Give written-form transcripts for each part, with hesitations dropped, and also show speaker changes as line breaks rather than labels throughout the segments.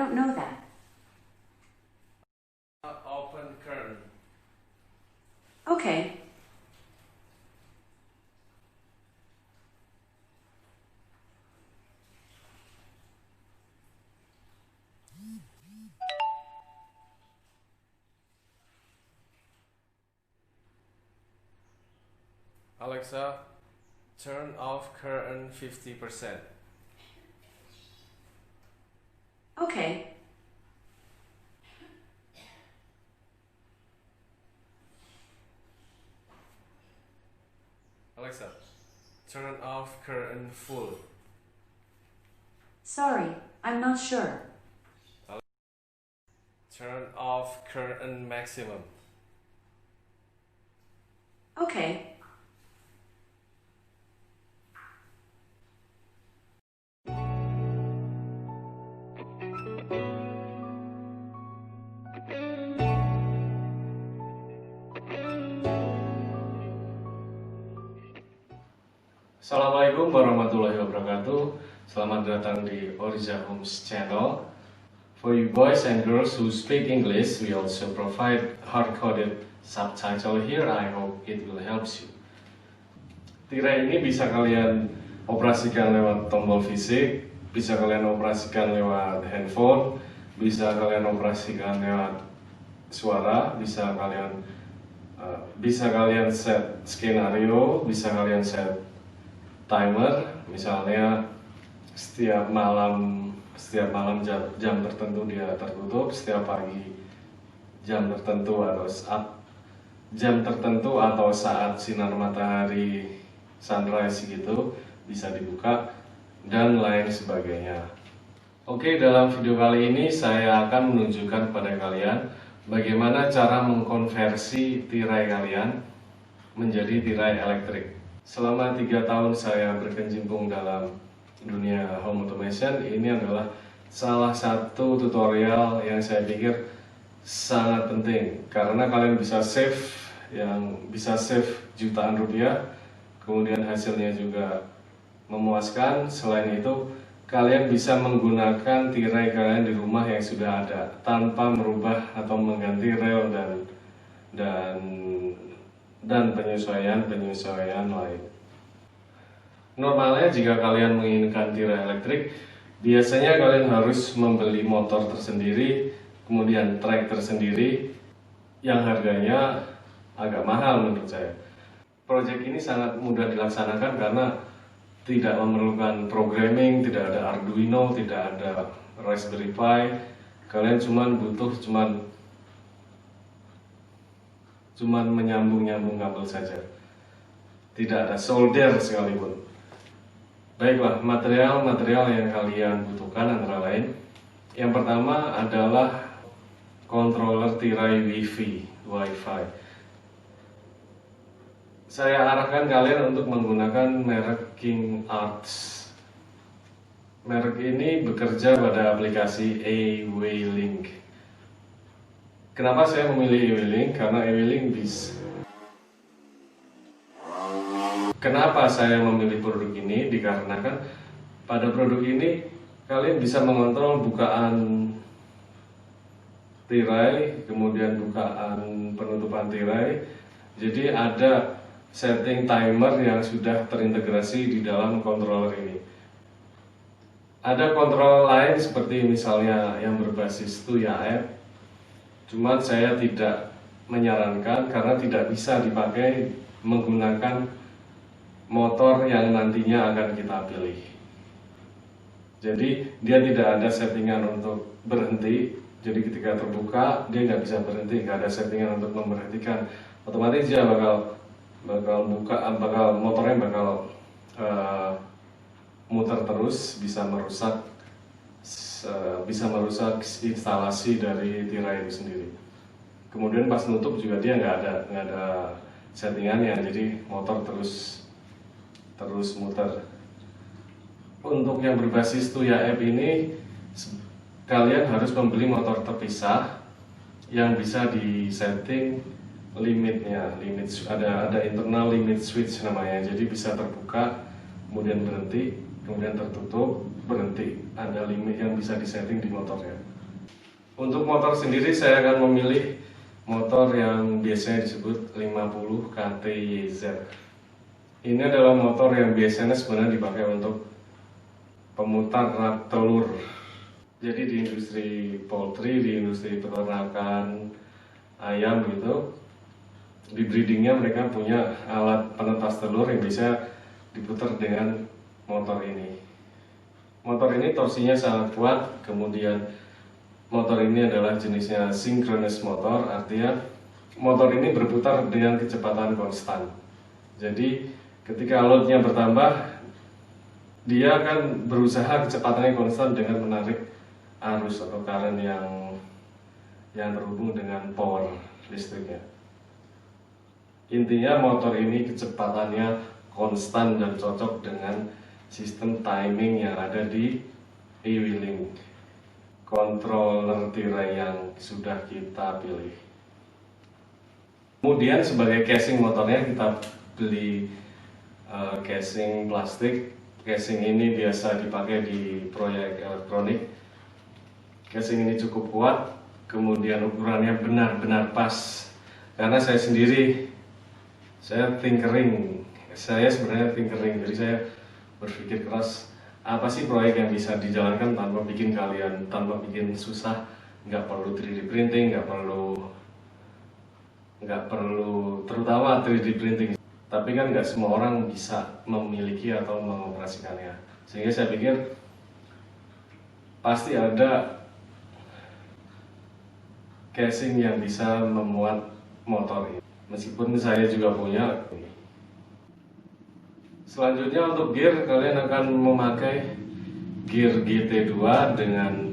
don't know that.
Open curtain.
Okay.
Alexa, turn off curtain 50%.
Okay.
Alexa, turn off curtain full.
Sorry, I'm not sure.
Turn off curtain maximum.
Okay.
Assalamualaikum warahmatullahi wabarakatuh. Selamat datang di Oriza Homes Channel. For you boys and girls who speak English, we also provide hard-coded subtitle here. I hope it will help you. Tirai ini bisa kalian operasikan lewat tombol fisik, bisa kalian operasikan lewat handphone, bisa kalian operasikan lewat suara, bisa kalian set skenario, bisa kalian set timer, misalnya setiap malam jam tertentu dia tertutup, setiap pagi jam tertentu atau saat sinar matahari sunrise gitu bisa dibuka dan lain sebagainya. Oke, dalam video kali ini saya akan menunjukkan kepada kalian bagaimana cara mengkonversi tirai kalian menjadi tirai elektrik. Selama 3 tahun saya berkecimpung dalam dunia home automation, ini adalah salah satu tutorial yang saya pikir sangat penting karena kalian bisa save jutaan rupiah, kemudian hasilnya juga memuaskan. Selain itu, kalian bisa menggunakan tirai kalian di rumah yang sudah ada tanpa merubah atau mengganti rel dan penyesuaian lain. Normalnya jika kalian menginginkan tirai elektrik, biasanya kalian harus membeli motor tersendiri, kemudian trek tersendiri yang harganya agak mahal menurut saya. Proyek ini sangat mudah dilaksanakan karena tidak memerlukan programming, tidak ada Arduino, tidak ada Raspberry Pi. Kalian butuh menyambung kabel saja. Tidak ada solder sekalipun. Baiklah, material yang kalian butuhkan antara lain. Yang pertama adalah controller tirai Wi-Fi. Saya arahkan kalian untuk menggunakan merek King Arts. Merek ini bekerja pada aplikasi AWLink. Kenapa saya memilih AWLink? Karena AWLink Kenapa saya memilih produk ini? Dikarenakan pada produk ini kalian bisa mengontrol bukaan tirai, kemudian bukaan penutupan tirai. Jadi ada setting timer yang sudah terintegrasi di dalam controller ini. Ada kontrol lain seperti misalnya yang berbasis Tuya App. Cuman saya tidak menyarankan karena tidak bisa dipakai menggunakan motor yang nantinya akan kita pilih. Jadi dia tidak ada settingan untuk berhenti. Jadi ketika terbuka dia nggak bisa berhenti, nggak ada settingan untuk memberhentikan. Otomatis dia bakal motornya bakal muter terus, bisa merusak instalasi dari tirai itu sendiri. Kemudian pas nutup juga dia nggak ada settingannya, jadi motor terus muter. Untuk yang berbasis Tuya App ini, kalian harus membeli motor terpisah yang bisa disetting limitnya. Ada internal limit switch namanya, jadi bisa terbuka, kemudian berhenti, kemudian tertutup, berhenti. Ada limit yang bisa disetting di motornya. Untuk motor sendiri saya akan memilih motor yang biasanya disebut 50 KTYZ. Ini adalah motor yang biasanya sebenarnya dipakai untuk pemutar rak telur. Jadi di industri poultry, di industri peternakan ayam gitu, di breedingnya mereka punya alat penetas telur yang bisa diputar dengan motor ini. Motor ini torsinya sangat kuat, kemudian motor ini adalah jenisnya synchronous motor, artinya motor ini berputar dengan kecepatan konstan. Jadi ketika loadnya bertambah, dia akan berusaha kecepatannya konstan dengan menarik arus atau current yang terhubung dengan power listriknya. Intinya motor ini kecepatannya konstan dan cocok dengan sistem timing yang ada di e-wheeling controller tirai yang sudah kita pilih. Kemudian sebagai casing motornya kita beli casing plastik. Casing ini biasa dipakai di proyek elektronik. Casing ini cukup kuat, kemudian ukurannya benar-benar pas. Karena saya sendiri, saya sebenarnya tinkering, jadi saya berpikir keras, apa sih proyek yang bisa dijalankan tanpa bikin susah, nggak perlu 3D printing, nggak perlu terutama 3D printing. Tapi kan nggak semua orang bisa memiliki atau mengoperasikannya, sehingga saya pikir pasti ada casing yang bisa memuat motor ini, meskipun saya juga punya. Selanjutnya untuk gear, kalian akan memakai gear GT2 dengan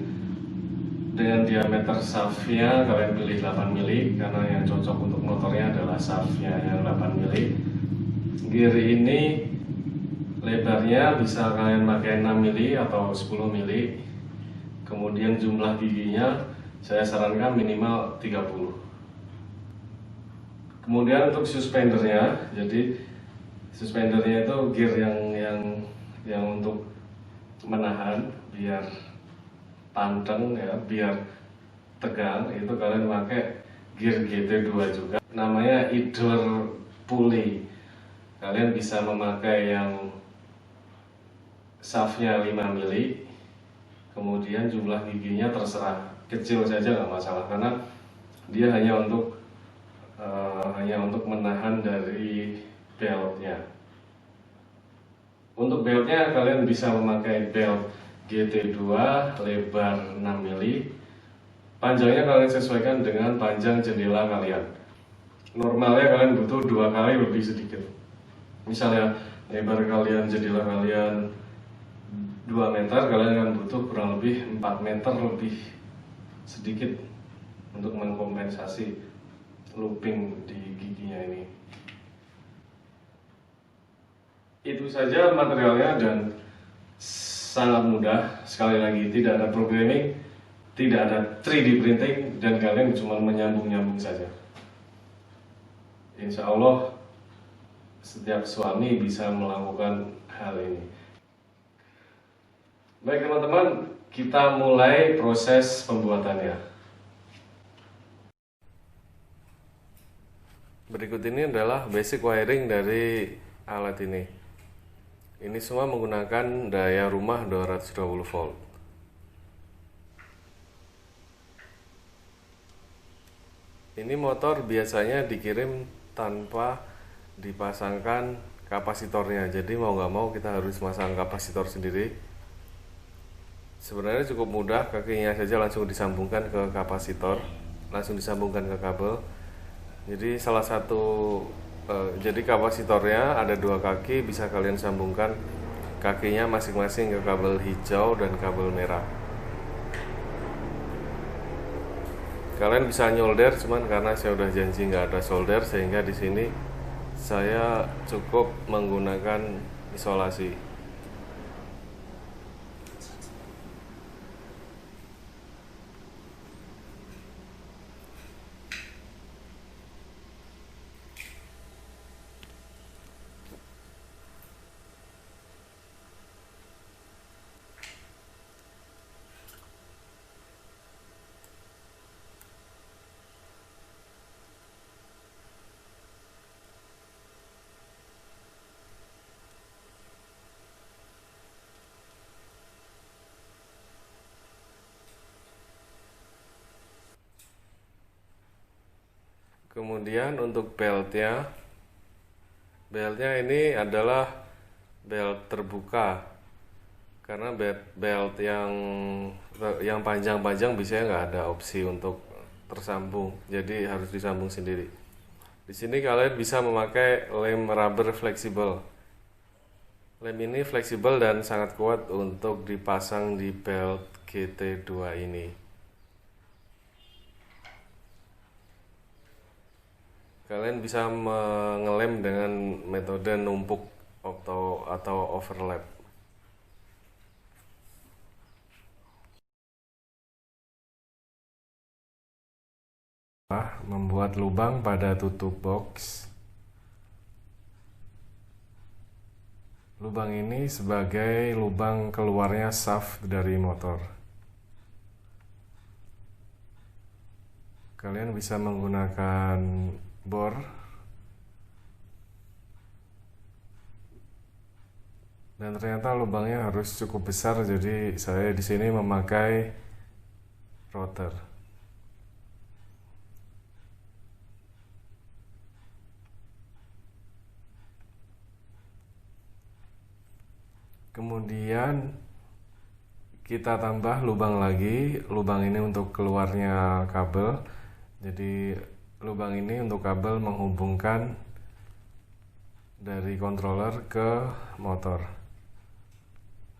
diameter shaftnya kalian pilih 8 mili karena yang cocok untuk motornya adalah shaftnya yang 8 mili. Gear ini lebarnya bisa kalian pakai 6 mili atau 10 mili. Kemudian jumlah giginya saya sarankan minimal 30. Kemudian untuk suspendernya, jadi suspendernya itu gear yang untuk menahan biar panteng ya, biar tegang, itu kalian pakai gear GT2 juga. Namanya idler pulley. Kalian bisa memakai yang shaftnya 5 mili. Kemudian jumlah giginya terserah, kecil saja nggak masalah karena dia hanya untuk menahan dari beltnya. Untuk beltnya kalian bisa memakai belt GT2 lebar 6 mili. Panjangnya kalian sesuaikan dengan panjang jendela kalian. Normalnya kalian butuh 2 kali lebih sedikit. Misalnya lebar jendela kalian 2 meter, kalian akan butuh kurang lebih 4 meter lebih sedikit untuk mengkompensasi looping di giginya ini. Itu saja materialnya dan sangat mudah. Sekali lagi, tidak ada programming, tidak ada 3D printing, dan kalian cuma menyambung-nyambung saja. Insya Allah setiap suami bisa melakukan hal ini. Baik teman-teman, kita mulai proses pembuatannya. Berikut ini adalah basic wiring dari alat ini. Ini semua menggunakan daya rumah 220 volt. Ini motor biasanya dikirim tanpa dipasangkan kapasitornya. Jadi mau nggak mau kita harus masang kapasitor sendiri. Sebenarnya cukup mudah, kakinya saja langsung disambungkan ke kapasitor, langsung disambungkan ke kabel. Jadi jadi kapasitornya ada 2 kaki, bisa kalian sambungkan kakinya masing-masing ke kabel hijau dan kabel merah. Kalian bisa nyolder, cuman karena saya udah janji nggak ada solder, sehingga di sini saya cukup menggunakan isolasi. Kemudian untuk beltnya ini adalah belt terbuka, karena belt yang panjang-panjang biasanya nggak ada opsi untuk tersambung, jadi harus disambung sendiri. Di sini kalian bisa memakai lem rubber fleksibel. Lem ini fleksibel dan sangat kuat untuk dipasang di belt GT2 ini. Kalian bisa mengelem dengan metode numpuk atau overlap. Membuat lubang pada tutup box. Lubang ini sebagai lubang keluarnya shaft dari motor. Kalian bisa menggunakan bor dan ternyata lubangnya harus cukup besar, jadi saya di sini memakai router. Kemudian kita tambah lubang lagi. Lubang ini untuk keluarnya kabel. Jadi lubang ini untuk kabel menghubungkan dari controller ke motor.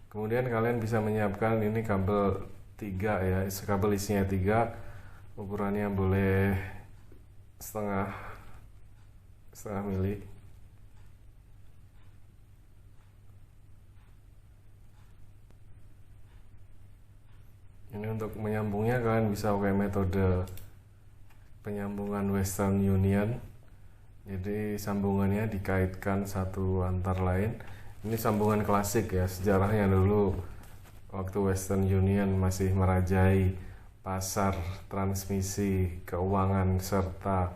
Kemudian kalian bisa menyiapkan ini kabel 3 ya, kabel isinya 3, ukurannya boleh setengah mili. Ini untuk menyambungnya kalian bisa pakai metode penyambungan Western Union. Jadi sambungannya dikaitkan satu antar lain. Ini sambungan klasik ya, sejarahnya dulu waktu Western Union masih merajai pasar transmisi keuangan serta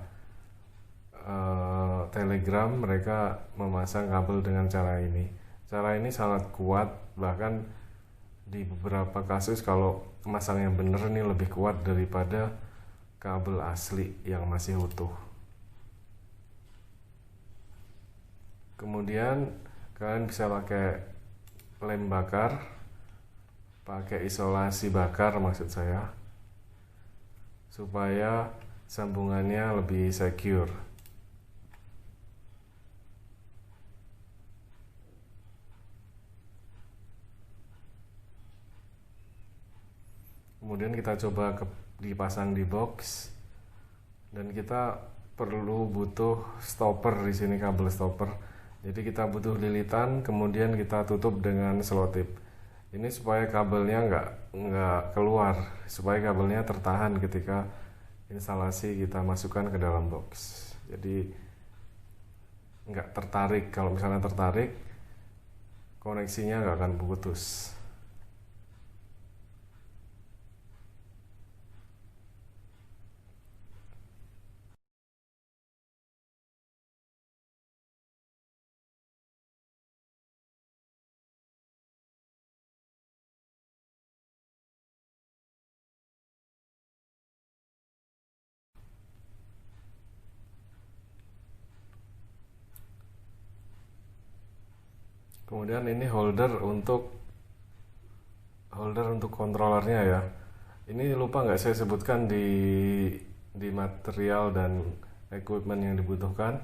telegram, mereka memasang kabel dengan cara ini. Cara ini sangat kuat, bahkan di beberapa kasus kalau masangnya bener ini lebih kuat daripada kabel asli yang masih utuh. Kemudian kalian bisa pakai lem bakar, pakai isolasi bakar maksud saya, supaya sambungannya lebih secure. Kemudian kita coba dipasang di box, dan kita butuh stopper di sini, kabel stopper. Jadi kita butuh lilitan, kemudian kita tutup dengan selotip. Ini supaya kabelnya nggak keluar, supaya kabelnya tertahan ketika instalasi kita masukkan ke dalam box. Jadi nggak tertarik. Kalau misalnya tertarik, koneksinya nggak akan putus. Kemudian ini holder untuk kontrolernya ya. Ini lupa nggak saya sebutkan di material dan equipment yang dibutuhkan.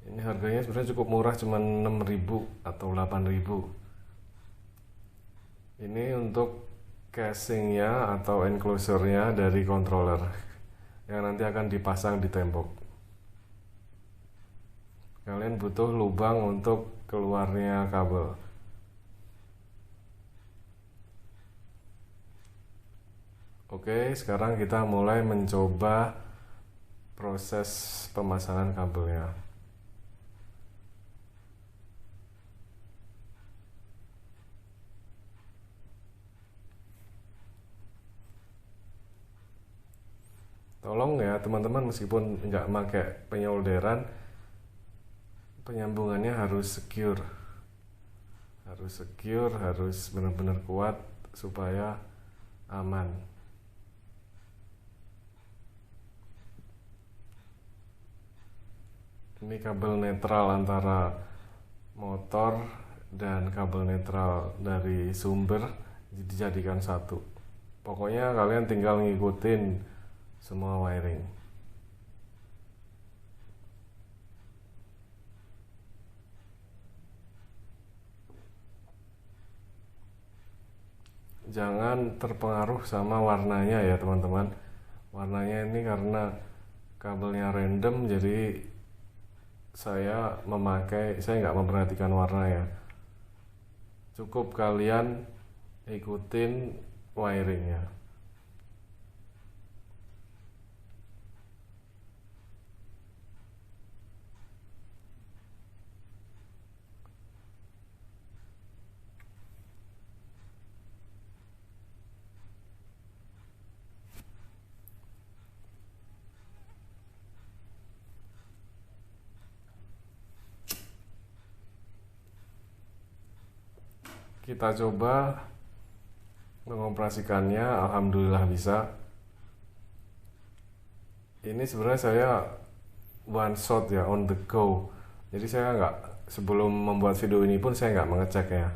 Ini harganya sebenarnya cukup murah, cuma 6.000 atau 8.000. Ini untuk casingnya atau enclosure-nya dari controller yang nanti akan dipasang di tembok. Kalian butuh lubang untuk keluarnya kabel. Oke, sekarang kita mulai mencoba proses pemasangan kabelnya. Tolong ya teman-teman, meskipun nggak pakai penyolderan, penyambungannya harus secure, harus benar-benar kuat supaya aman. Ini kabel netral antara motor dan kabel netral dari sumber dijadikan satu. Pokoknya kalian tinggal ngikutin semua wiring. Jangan terpengaruh sama warnanya ya teman-teman. Warnanya ini karena kabelnya random, jadi saya nggak memperhatikan warna ya. Cukup kalian ikutin wiringnya. Kita coba mengoperasikannya, alhamdulillah bisa. Ini sebenarnya saya one shot ya, on the go. Jadi saya nggak, sebelum membuat video ini pun saya nggak mengecek ya.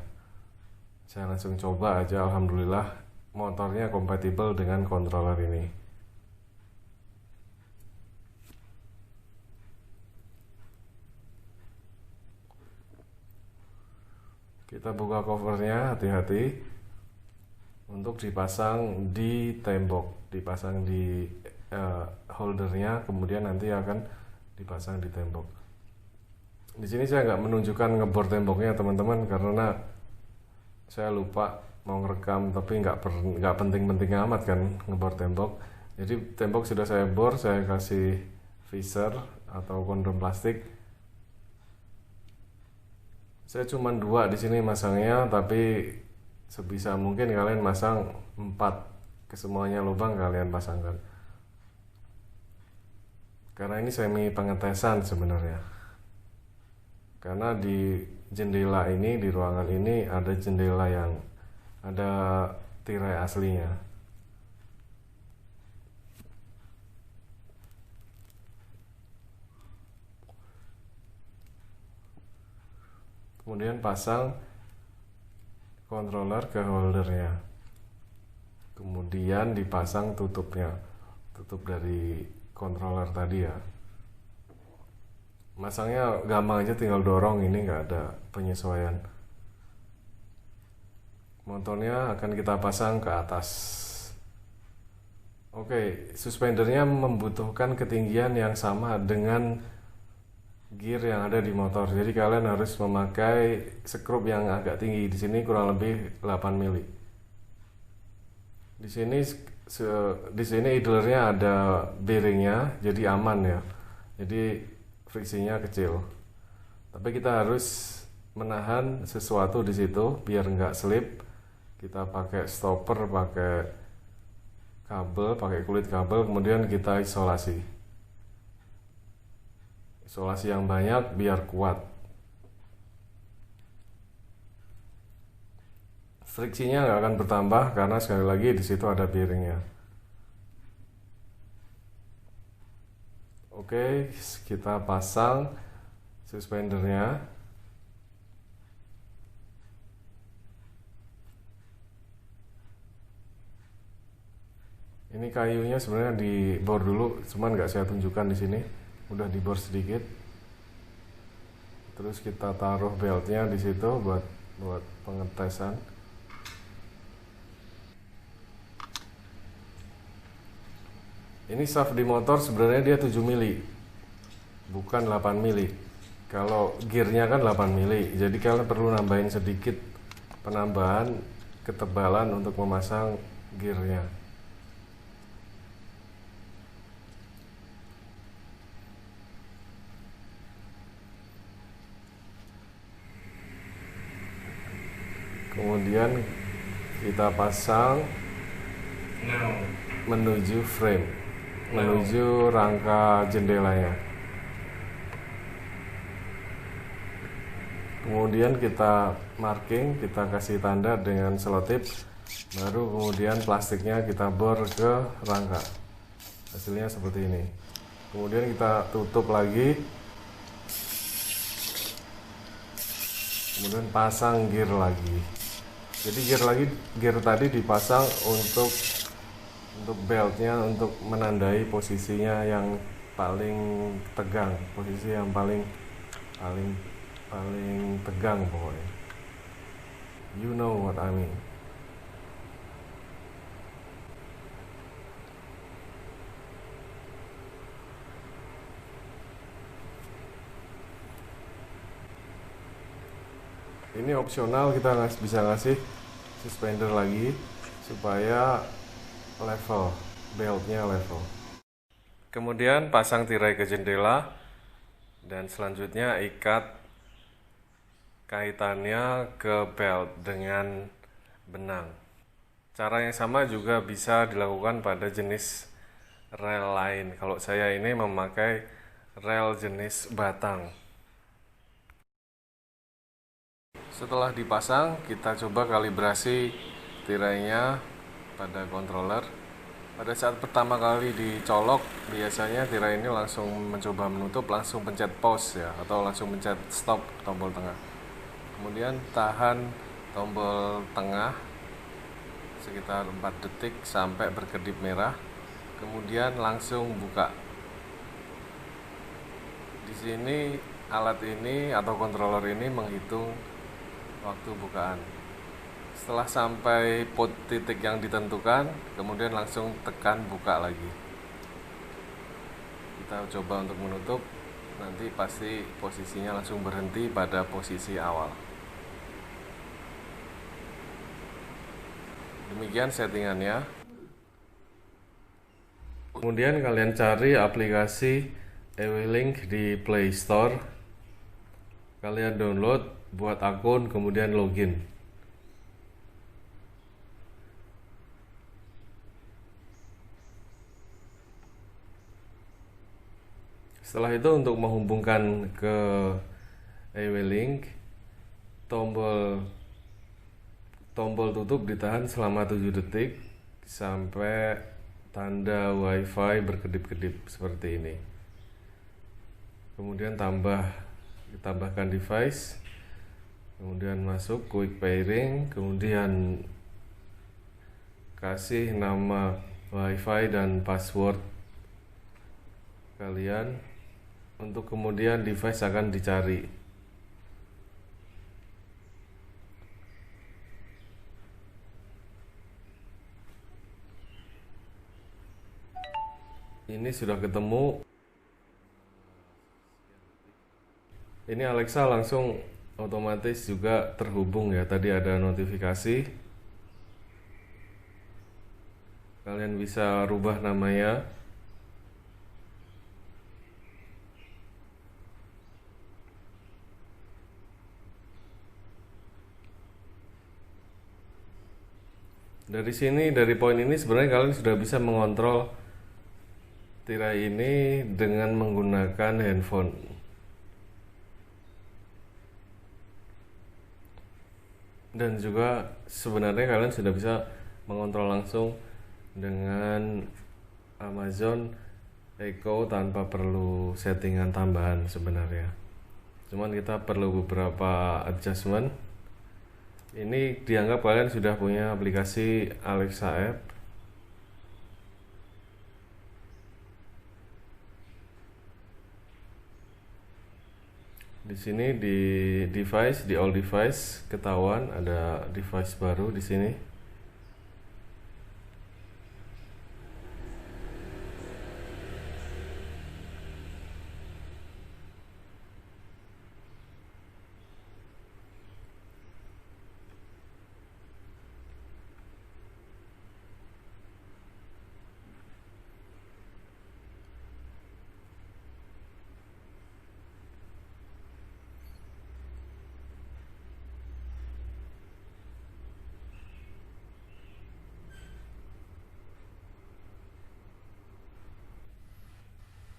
Saya langsung coba aja, alhamdulillah motornya kompatibel dengan controller ini. Kita buka covernya, hati-hati untuk dipasang di tembok, dipasang di holdernya, kemudian nanti akan dipasang di tembok. Di sini saya nggak menunjukkan ngebor temboknya teman-teman, karena saya lupa mau ngerekam, tapi nggak penting-penting amat kan ngebor tembok. Jadi tembok sudah saya bor, saya kasih visor atau kondom plastik. Saya cuma 2 di sini masangnya, tapi sebisa mungkin kalian masang 4 ke semuanya lubang kalian pasangkan. Karena ini semi pengetesan sebenarnya. Karena di jendela ini, di ruangan ini ada jendela yang ada tirai aslinya. Kemudian pasang controller ke holdernya, kemudian dipasang tutupnya, tutup dari controller tadi ya. Masangnya gampang aja, tinggal dorong, ini nggak ada penyesuaian. Motornya akan kita pasang ke atas. Oke, suspendernya membutuhkan ketinggian yang sama dengan gear yang ada di motor. Jadi kalian harus memakai skrup yang agak tinggi. Di sini kurang lebih 8 mili. Di sini idlernya ada bearingnya, jadi aman ya. Jadi friksinya kecil. Tapi kita harus menahan sesuatu di situ biar nggak slip. Kita pakai stopper, pakai kabel, pakai kulit kabel, kemudian kita isolasi yang banyak biar kuat. Friksinya nggak akan bertambah karena sekali lagi di situ ada bearingnya. Oke, kita pasang suspendernya. Ini kayunya sebenarnya dibor dulu, cuman nggak saya tunjukkan di sini. Udah dibor sedikit, terus kita taruh beltnya di situ buat pengetesan. Ini shaft di motor sebenarnya dia 7 mili, bukan 8 mili. Kalau gearnya kan 8 mili, jadi kalian perlu nambahin sedikit penambahan ketebalan untuk memasang gearnya. Kemudian kita pasang menuju frame, menuju rangka jendelanya. Kemudian kita marking, kita kasih tanda dengan selotip, baru kemudian plastiknya kita bor ke rangka. Hasilnya seperti ini. Kemudian kita tutup lagi kemudian pasang gear lagi. Jadi gear tadi dipasang untuk beltnya, untuk menandai posisinya yang paling tegang, posisi yang paling tegang pokoknya. You know what I mean. Ini opsional, kita bisa ngasih suspender lagi supaya level, beltnya level. Kemudian pasang tirai ke jendela dan selanjutnya ikat kaitannya ke belt dengan benang. Cara yang sama juga bisa dilakukan pada jenis rel lain. Kalau saya ini memakai rel jenis batang. Setelah dipasang, kita coba kalibrasi tirainya pada controller. Pada saat pertama kali dicolok, biasanya tirai ini langsung mencoba menutup, langsung pencet pause ya, atau langsung pencet stop tombol tengah. Kemudian tahan tombol tengah sekitar 4 detik sampai berkedip merah. Kemudian langsung buka. Di sini alat ini atau controller ini menghitung waktu bukaan. Setelah sampai titik yang ditentukan, kemudian langsung tekan buka lagi. Kita coba untuk menutup, nanti pasti posisinya langsung berhenti pada posisi awal. Demikian settingannya. Kemudian kalian cari aplikasi Ewelink di Play Store. Kalian download, buat akun, kemudian login. Setelah itu untuk menghubungkan ke Ewelink, tombol tutup ditahan selama 7 detik sampai tanda WiFi berkedip-kedip seperti ini. Kemudian tambahkan device, kemudian masuk quick pairing, kemudian kasih nama WiFi dan password kalian. Untuk kemudian device akan dicari. Ini sudah ketemu. Ini Alexa langsung otomatis juga terhubung ya. Tadi ada notifikasi. Kalian bisa rubah namanya. Dari sini, dari poin ini sebenarnya kalian sudah bisa mengontrol tirai ini dengan menggunakan handphone. Dan juga sebenarnya kalian sudah bisa mengontrol langsung dengan Amazon Echo tanpa perlu settingan tambahan sebenarnya. Cuman kita perlu beberapa adjustment. Ini dianggap kalian sudah punya aplikasi Alexa App. Di sini di device, di all device ketahuan ada device baru di sini.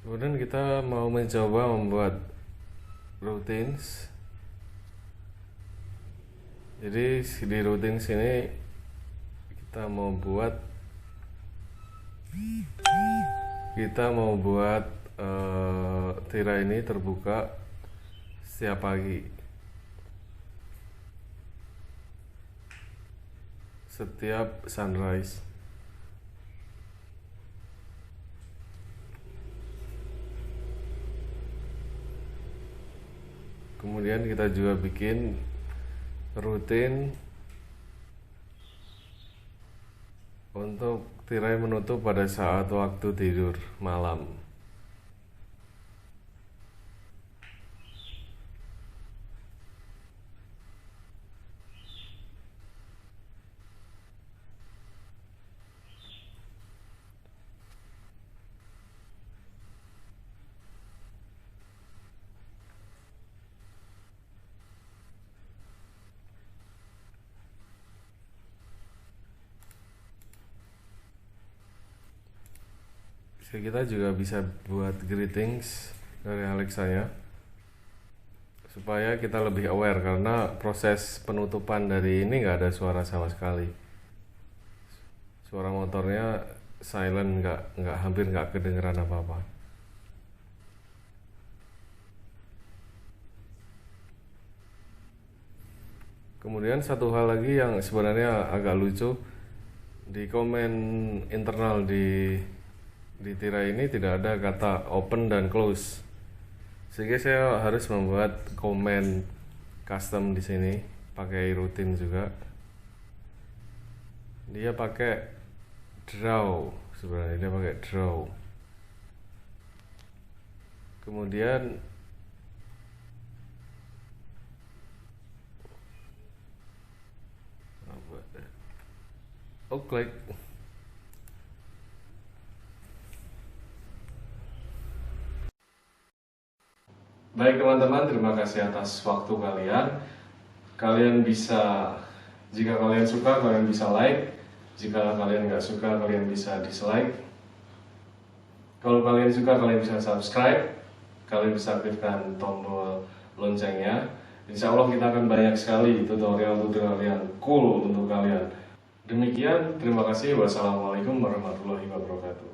Kemudian kita mau mencoba membuat routines. Jadi di routines ini kita mau buat tirai ini terbuka setiap pagi. setiap sunrise. Kemudian kita juga bikin rutin untuk tirai menutup pada saat waktu tidur malam. Kita juga bisa buat greetings dari Alexa-nya supaya kita lebih aware, karena proses penutupan dari ini nggak ada suara sama sekali. Suara motornya silent, hampir nggak kedengeran apa-apa. Kemudian satu hal lagi yang sebenarnya agak lucu, di komen internal di tirai ini tidak ada kata open dan close, sehingga saya harus membuat komen custom di sini pakai rutin juga. Dia pakai draw, sebenarnya dia pakai draw. Kemudian klik. Baik teman-teman, terima kasih atas waktu kalian. Kalian bisa, jika kalian suka, kalian bisa like. Jika kalian nggak suka, kalian bisa dislike. Kalau kalian suka, kalian bisa subscribe. Kalian bisa aktifkan tombol loncengnya. Insya Allah kita akan banyak sekali tutorial-tutorial yang cool untuk kalian. Demikian, terima kasih. Wassalamualaikum warahmatullahi wabarakatuh.